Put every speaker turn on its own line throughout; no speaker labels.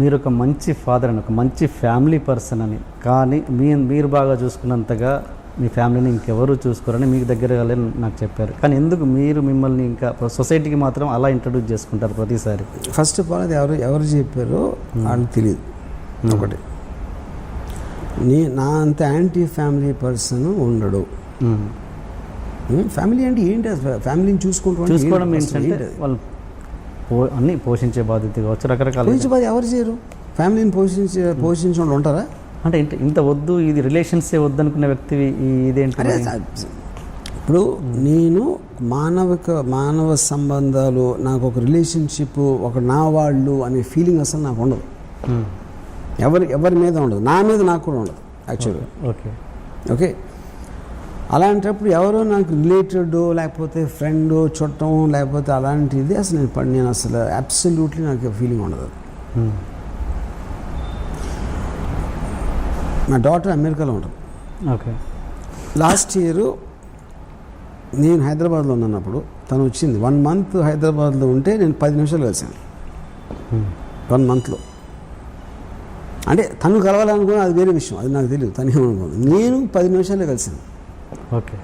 మీరు ఒక మంచి ఫాదర్ అని, ఒక మంచి ఫ్యామిలీ పర్సన్ అని, కానీ మీరు బాగా చూసుకున్నంతగా మీ ఫ్యామిలీని ఇంకెవరు చూసుకోరని మీకు దగ్గర వాళ్ళే నాకు చెప్పారు. కానీ ఎందుకు మీరు మిమ్మల్ని ఇంకా సొసైటీకి మాత్రం అలా ఇంట్రడ్యూస్ చేసుకుంటారు ప్రతిసారి?
ఫస్ట్ ఆఫ్ ఆల్ అది ఎవరు చెప్పారో వాళ్ళకి తెలియదు. ఒకటి, నా అంత యాంటీ ఫ్యామిలీ పర్సన్ ఉండడు. ఫ్యామిలీ అంటే ఏంటి? ఫ్యామిలీని
చూసుకోవడం ఏంటంటే వాళ్ళు అన్నీ పోషించే బాధ్యత కావచ్చు, రకరకాల
బాధ్యత ఎవరు చేయరు. ఫ్యామిలీని పోషించే వాళ్ళు ఉంటారా?
అంటే ఇంత వద్దు, ఇది రిలేషన్సే వద్దు అనుకునే వ్యక్తి ఇదేంటి?
ఇప్పుడు నేను మానవ సంబంధాలు, నాకు ఒక రిలేషన్షిప్, ఒక నా వాళ్ళు అనే ఫీలింగ్ అసలు నాకు ఉండదు. ఎవరి మీద ఉండదు, నా మీద నాకు కూడా ఉండదు యాక్చువల్గా. ఓకే, అలాంటప్పుడు ఎవరో నాకు రిలేటెడ్, లేకపోతే ఫ్రెండ్, చుట్టం, లేకపోతే అలాంటిది అసలు నేను అసలు అబ్సల్యూట్లీ నాకు ఫీలింగ్ ఉండదు. నా డాటర్ అమెరికాలో ఉంటుంది.
ఓకే,
లాస్ట్ ఇయర్ నేను హైదరాబాద్లో ఉన్నప్పుడు తను వచ్చింది. 1 month హైదరాబాద్లో ఉంటే నేను 10 నిమిషాలు కలిసాను 1 monthలో. అంటే తను కలవాలనుకున్నా అది వేరే విషయం, అది నాకు తెలియదు. తను ఏమనుకోదు, నేను 10 నిమిషాలే కలిసాను.
ఓకే,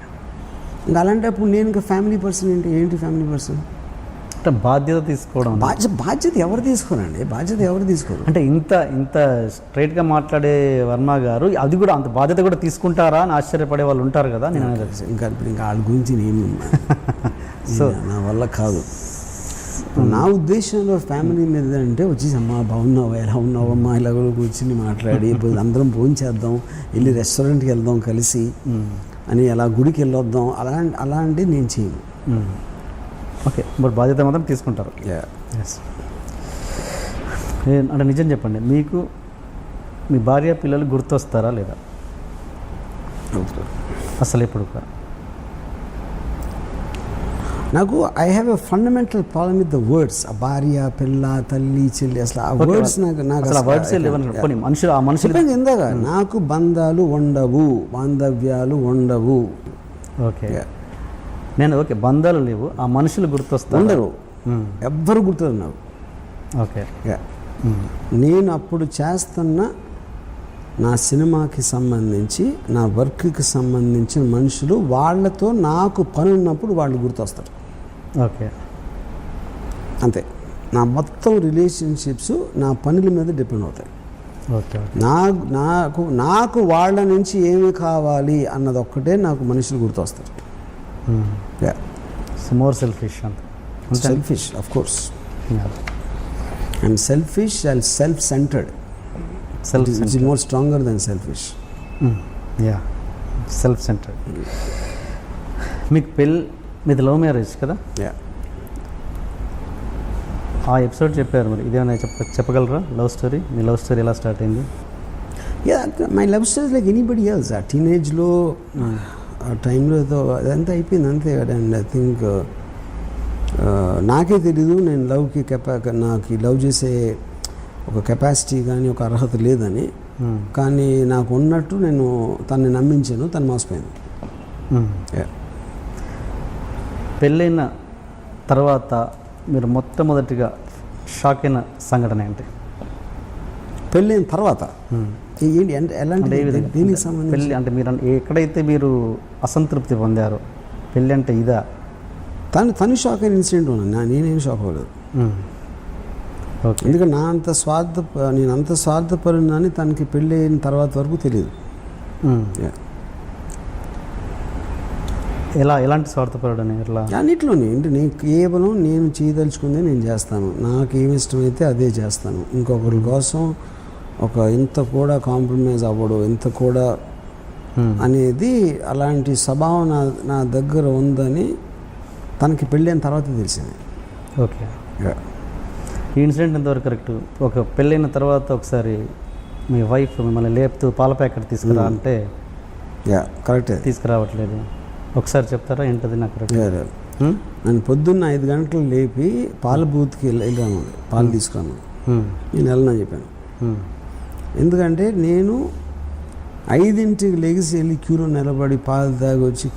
ఇంకా అలాంటప్పుడు నేను ఇంకా ఫ్యామిలీ పర్సన్ ఏంటి ఫ్యామిలీ పర్సన్
అంటే బాధ్యత తీసుకోవడం.
బాధ్యత ఎవరు తీసుకోరండి, బాధ్యత ఎవరు తీసుకోరు.
అంటే ఇంత స్ట్రైట్గా మాట్లాడే వర్మ గారు అది కూడా అంత బాధ్యత కూడా తీసుకుంటారా అని ఆశ్చర్యపడే వాళ్ళు ఉంటారు కదా. నేను
ఇంకా వాళ్ళ గురించి నేను సో నా వల్ల కాదు. నా ఉద్దేశంలో ఫ్యామిలీ మీద అంటే వచ్చేసి అమ్మా బాగున్నావా, ఎలా ఉన్నావమ్మా, ఇలా కూడా కూర్చుని మాట్లాడి అందరం భోజనం చేద్దాం, వెళ్ళి రెస్టారెంట్కి వెళ్దాం కలిసి అని, అలా గుడికి వెళ్ళొద్దాం, అలాంటివి నేను చేయను.
ఓకే, మరి బాధ్యత మాత్రం తీసుకుంటారు. అంటే నిజం చెప్పండి, మీకు మీ భార్య పిల్లలు గుర్తొస్తారా లేదా? అసలు ఎప్పుడు
నాకు I have a fundamental problem with the words. భార్య, పిల్ల, తల్లి, చెల్లి, అసలు ఆ వర్డ్స్ మనుషులు ఇందాక నాకు బంధాలు ఉండవు, బాంధవ్యాలు ఉండవు.
ఓకే, నేను ఓకే బంధాలు లేవు, ఆ మనుషులు గుర్తొస్తారు.
ఉండరు, ఎవ్వరు గుర్తున్నారు నాకు.
ఓకే,
నేను అప్పుడు చేస్తున్న నా సినిమాకి సంబంధించి, నా వర్క్కి సంబంధించిన మనుషులు, వాళ్ళతో నాకు పని ఉన్నప్పుడు వాళ్ళు గుర్తొస్తారు.
ఓకే,
అంతే. నా మొత్తం రిలేషన్షిప్స్ నా పనుల మీద డిపెండ్ అవుతాయి.
ఓకే,
నాకు వాళ్ళ నుంచి ఏమి కావాలి అన్నది ఒక్కటే నాకు మనుషులు గుర్తొస్తారు.
More selfish.
Selfish of course. I'm selfish and self centred. It's more stronger than selfish.
Self centred. మీకు మీది లవ్ మ్యారేజ్ కదా? ఆ ఎపిసోడ్ చెప్పారు, మరి ఇదేమైనా చెప్పగలరా? లవ్ స్టోరీ, మీ లవ్ స్టోరీ ఎలా స్టార్ట్ అయింది?
My love story like anybody else. ఆ టీనేజ్లో ఆ టైంలో అదంతా అయిపోయింది అంతే. అండ్ ఐ థింక్ నాకే తెలీదు నేను నాకు లవ్ చేసే ఒక కెపాసిటీ కానీ ఒక అర్హత లేదని. కానీ నాకు ఉన్నట్టు నేను తనని నమ్మించాను, తను మోసపోయింది.
పెళ్ళైన తర్వాత మీరు మొట్టమొదటిగా షాక్ అయిన సంఘటన ఏంటి?
పెళ్ళైన తర్వాత ఏంటి అంటే ఎలాంటి దీనికి సంబంధించి?
పెళ్ళి అంటే మీరు ఎక్కడైతే మీరు అసంతృప్తి పొందారో, పెళ్ళి అంటే ఇదా?
తను షాక్ అయిన ఇన్సిడెంట్ ఉన్నా, నేనేం షాక్ అవ్వలేదు. ఎందుకంటే నేను అంత స్వార్థపరునని తనకి పెళ్ళి అయిన తర్వాత వరకు తెలియదు.
ఎలాంటి స్వార్థపరుడని?
అన్నిట్లోనే అంటే నేను కేవలం నేను చేయదలుచుకుందే నేను చేస్తాను, నాకు ఏమి ఇష్టమైతే అదే చేస్తాను. ఇంకొకరి కోసం ఇంత కూడా కాంప్రమైజ్ అవ్వడు, ఇంత కూడా అనేది అలాంటి స్వభావం నా దగ్గర ఉందని తనకి పెళ్ళైన తర్వాత తెలిసింది.
ఓకే, ఈ ఇన్సిడెంట్ ఎంతవరకు కరెక్ట్? ఒక పెళ్ళైన తర్వాత ఒకసారి మీ వైఫ్ మిమ్మల్ని లేపుతూ పాల ప్యాకెట్ తీసుకురా అంటే
కరెక్ట్
తీసుకురావట్లేదు, ఒకసారి చెప్తారా ఏంటది? నాకు
నన్ను పొద్దున్న 5 గంటలు లేపి పాల బూత్కి వెళ్ళాను, పాలు తీసుకురాను. నేను వెళ్ళనని చెప్పాను. ఎందుకంటే నేను 5ంటికి లెగిసి వెళ్ళి క్యూలో నిలబడి పాలు తాగి వచ్చి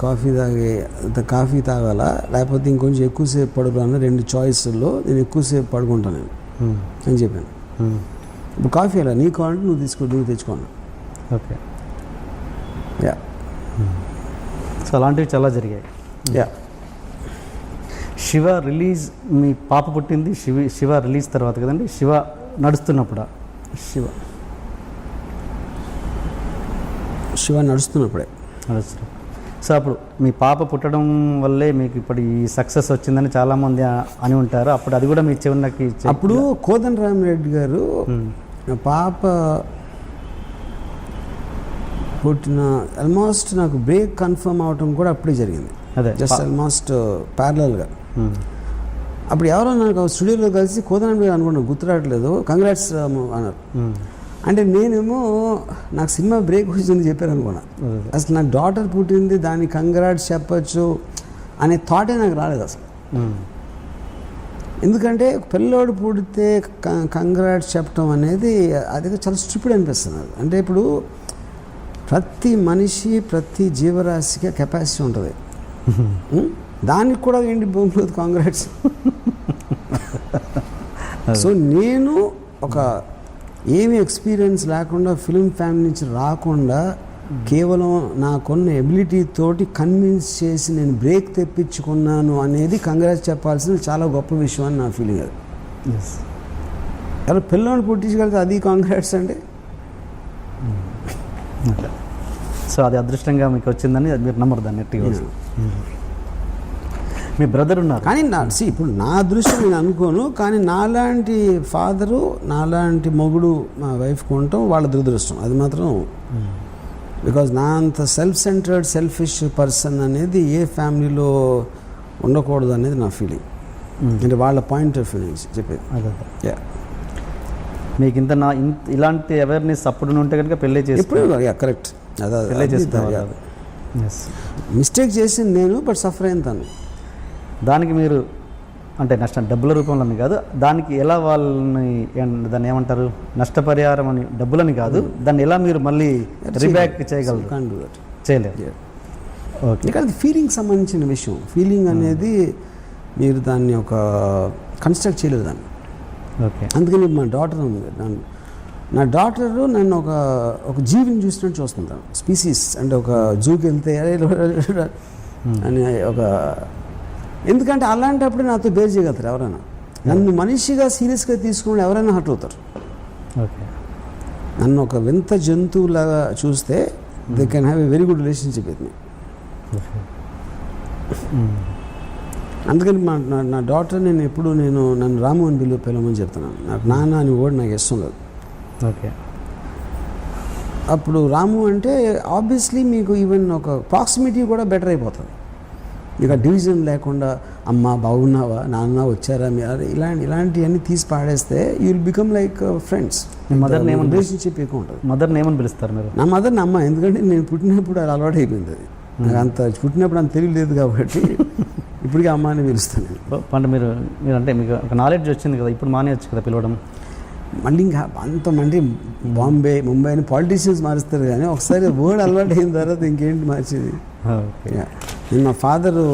కాఫీ తాగాలా, లేకపోతే ఇంకొంచెం ఎక్కువసేపు పడుకోవాలన్నా 2 చాయిస్లో నేను ఎక్కువసేపు పడుకుంటాను అని చెప్పాను. ఇప్పుడు కాఫీ అలా నీకు కావాలంటే నువ్వు తెచ్చుకోను.
ఓకే.
యా.
సో అలాంటివి చాలా జరిగాయి.
యా.
శివ రిలీజ్, మీ పాప పుట్టింది శివ రిలీజ్ తర్వాత కదండి, శివ నడుస్తున్నప్పుడా?
శివ నడుస్తున్నప్పుడే.
నడుస్తున్నప్పుడు. సో అప్పుడు మీ పాప పుట్టడం వల్లే మీకు ఇప్పుడు ఈ సక్సెస్ వచ్చిందని చాలామంది అని ఉంటారు. అప్పుడు అది కూడా మీ చెవులకి
అప్పుడు కోదండరామిరెడ్డి గారు నా పాప పుట్టిన ఆల్మోస్ట్ నాకు బ్రేక్ కన్ఫర్మ్ అవటం కూడా అప్పుడే జరిగింది.
అదే
జస్ట్ ఆల్మోస్ట్ ప్యారలల్గా. అప్పుడు ఎవరో నాకు స్టూడియోలో కలిసి కోదండరామిరెడ్డి గారు అనుకున్నాను, గుర్తురావట్లేదు, కంగ్రాట్స్ అన్నారు. అంటే నేనేమో నాకు సినిమా బ్రేక్ వచ్చిందని చెప్పారు అనుకున్నా. అసలు నాకు డాటర్ పుట్టింది, దానికి కంగ్రాట్స్ చెప్పచ్చు అనే థాటే నాకు రాలేదు అసలు. ఎందుకంటే పిల్లోడు పుడితే కంగ్రాట్స్ చెప్పడం అనేది అది చాలా స్టూపిడ్ అనిపిస్తుంది. అంటే ఇప్పుడు ప్రతి మనిషి, ప్రతి జీవరాశికి కెపాసిటీ ఉంటుంది. దానికి కూడా ఏంటి భూమిలో కంగ్రాట్స్. సో నేను ఒక ఏమీ ఎక్స్పీరియన్స్ లేకుండా, ఫిల్మ్ ఫ్యామిలీ నుంచి రాకుండా, కేవలం నాకున్న ఎబిలిటీ తోటి కన్విన్స్ చేసి నేను బ్రేక్ తెప్పించుకున్నాను అనేది కంగ్రాట్స్ చెప్పాల్సిన చాలా గొప్ప విషయం అని నా ఫీలింగ్. అది ఎవరు పిల్లల్ని పుట్టించగలిగితే అది కాంగ్రాట్స్ అంటే.
సో అది అదృష్టంగా మీకు వచ్చిందని మీరు నమ్మరు దాన్ని. మీ బ్రదర్ ఉన్నారు
కానీ ఇప్పుడు నా అదృష్టం నేను అనుకోను, కానీ నాలాంటి ఫాదరు, నాలాంటి మొగుడు మా వైఫ్కి ఉండటం వాళ్ళ దురదృష్టం. అది మాత్రం బికాజ్ నా అంత సెల్ఫ్ సెంటర్డ్, సెల్ఫిష్ పర్సన్ అనేది ఏ ఫ్యామిలీలో ఉండకూడదు అనేది నా ఫీలింగ్. అంటే వాళ్ళ పాయింట్ ఆఫ్ వ్యూ నుంచి చెప్పేది.
అదే మీకు ఇలాంటి అవేర్నెస్ అప్పుడు ఉంటే కనుక పెళ్ళి చేసి
కరెక్ట్.
పెళ్ళి చేస్తారు.
మిస్టేక్ చేసింది నేను, బట్ సఫర్ అయిన తను.
దానికి మీరు అంటే నష్టం డబ్బుల రూపంలోని కాదు, దానికి ఎలా వాళ్ళని దాన్ని ఏమంటారు, నష్టపరిహారం అని, డబ్బులని కాదు, దాన్ని ఎలా మీరు మళ్ళీ రీబ్యాక్ చేయగలరు? చేయలేరు. ఓకే.
ఇక్కడ అది ఫీలింగ్ సంబంధించిన విషయం. ఫీలింగ్ అనేది మీరు దాన్ని ఒక కన్స్ట్రక్ట్ చేయలేదు దాన్ని.
ఓకే.
అందుకని మా డాటర్ నా డాటరు నన్ను ఒక జీవిని చూసినట్టు చూస్తుంటాను. స్పీసీస్ అంటే ఒక జూకి వెళ్తే అని ఒక, ఎందుకంటే అలాంటప్పుడు నాతో బేర్ చేయగలుగుతారు ఎవరైనా. నన్ను మనిషిగా సీరియస్గా తీసుకుని ఎవరైనా హర్ట్ అవుతారు.
ఓకే.
నన్ను ఒక వింత జంతువులాగా చూస్తే they can have a very good relationship with me. అందుకని నా డాటర్ నన్ను రాము అని పిలవమని చెప్తున్నాను. నాకు నాన్న అని కూడా నాకు ఇష్టం లేదు.
ఓకే.
అప్పుడు రాము అంటే ఆబ్వియస్లీ మీకు ఈవెన్ ఒక ప్రాక్సిమిటీ కూడా బెటర్ అయిపోతుంది. ఇక డివిజన్ లేకుండా అమ్మ బాగున్నావా, నాన్న వచ్చారా, మీరు ఇలాంటివన్నీ తీసి పాడేస్తే you will become like friends.
Mother name
relationship ఎక్కువ ఉంటుంది.
మదర్ నేమని పిలుస్తారు మీరు?
నా మదర్ని అమ్మ, ఎందుకంటే నేను పుట్టినప్పుడు అది అలవాటు అయిపోయింది. అది నాకు అంత పుట్టినప్పుడు అంత తెలియలేదు కాబట్టి ఇప్పటికీ అమ్మ అని పిలుస్తాను.
అంటే మీరు అంటే మీకు ఒక నాలెడ్జ్ వచ్చింది కదా, ఇప్పుడు మానేయచ్చు కదా పిలవడం.
మళ్ళీ ఇంకా అంతమంది ముంబై అని పాలిటీషియన్స్ మారుస్తారు, కానీ ఒకసారి వర్డ్ అలవాటు అయిన తర్వాత ఇంకేంటి మార్చేది. నేను మా ఫాదరు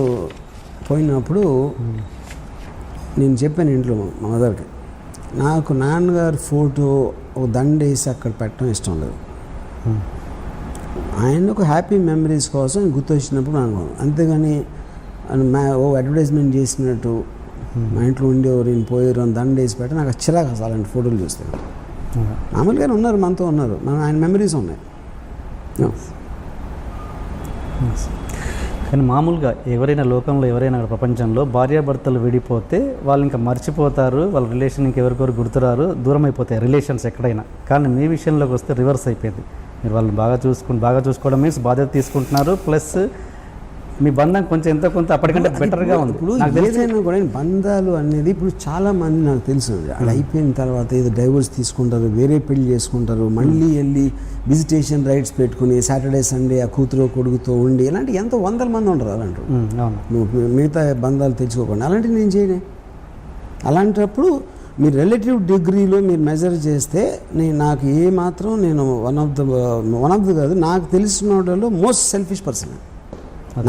పోయినప్పుడు నేను చెప్పాను ఇంట్లో మా మదర్కి, నాకు నాన్నగారి ఫోటో ఒక దండ వేసి అక్కడ పెట్టడం ఇష్టం లేదు. ఆయన ఒక హ్యాపీ మెమరీస్ కోసం గుర్తొచ్చినప్పుడు అనుకోను, అంతేగాని అడ్వర్టైజ్మెంట్ చేసినట్టు మా ఇంట్లో ఉండేవారు నేను పోయారు అని దండ వేసి పెట్ట నాకు చిరాకు అసలు అలాంటి ఫోటోలు చూస్తే. మామూలుగానే ఉన్నారు, మనతో ఉన్నారు, ఆయన మెమరీస్ ఉన్నాయి.
కానీ మామూలుగా లోకంలో ఎవరైనా ప్రపంచంలో భార్యాభర్తలు విడిపోతే వాళ్ళు ఇంకా మర్చిపోతారు, వాళ్ళ రిలేషన్ ఇంకెవరికొరు గుర్తురారు, దూరం అయిపోతాయి రిలేషన్స్ ఎక్కడైనా. కానీ మీ విషయంలోకి వస్తే రివర్స్ అయిపోయింది. మీరు వాళ్ళని బాగా చూసుకోవడం మీన్స్ బాధ్యత తీసుకుంటున్నారు, ప్లస్ మీ బంధం కొంచెం ఎంతో కొంత అప్పటికంటే బెటర్గా ఉంది.
ఇప్పుడు ఏదైనా కూడా బంధాలు అనేది ఇప్పుడు చాలా మంది నాకు తెలుసు అది అయిపోయిన తర్వాత ఏదో డైవోర్స్ తీసుకుంటారు, వేరే పెళ్లి చేసుకుంటారు, మళ్ళీ వెళ్ళి విజిటేషన్ రైట్స్ పెట్టుకుని సాటర్డే సండే ఆ కూతురు కొడుకుతో ఉండి ఇలాంటి ఎంతో వందల మంది ఉంటారు అలాంటి. మిగతా బంధాలు తెచ్చుకోకుండా అలాంటివి నేను చేయలే. అలాంటప్పుడు మీరు రిలేటివ్ డిగ్రీలో మీరు మెజర్ చేస్తే నాకు ఏమాత్రం నేను వన్ ఆఫ్ ద కాదు, నాకు తెలిసిన వాళ్ళలో మోస్ట్ సెల్ఫిష్ పర్సన్.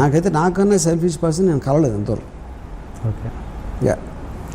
నాకైతే నాకన్నా సెల్ఫిష్ పర్సన్ నేను కలవలేదు ఎంతవరకు.
ఓకే.
యా.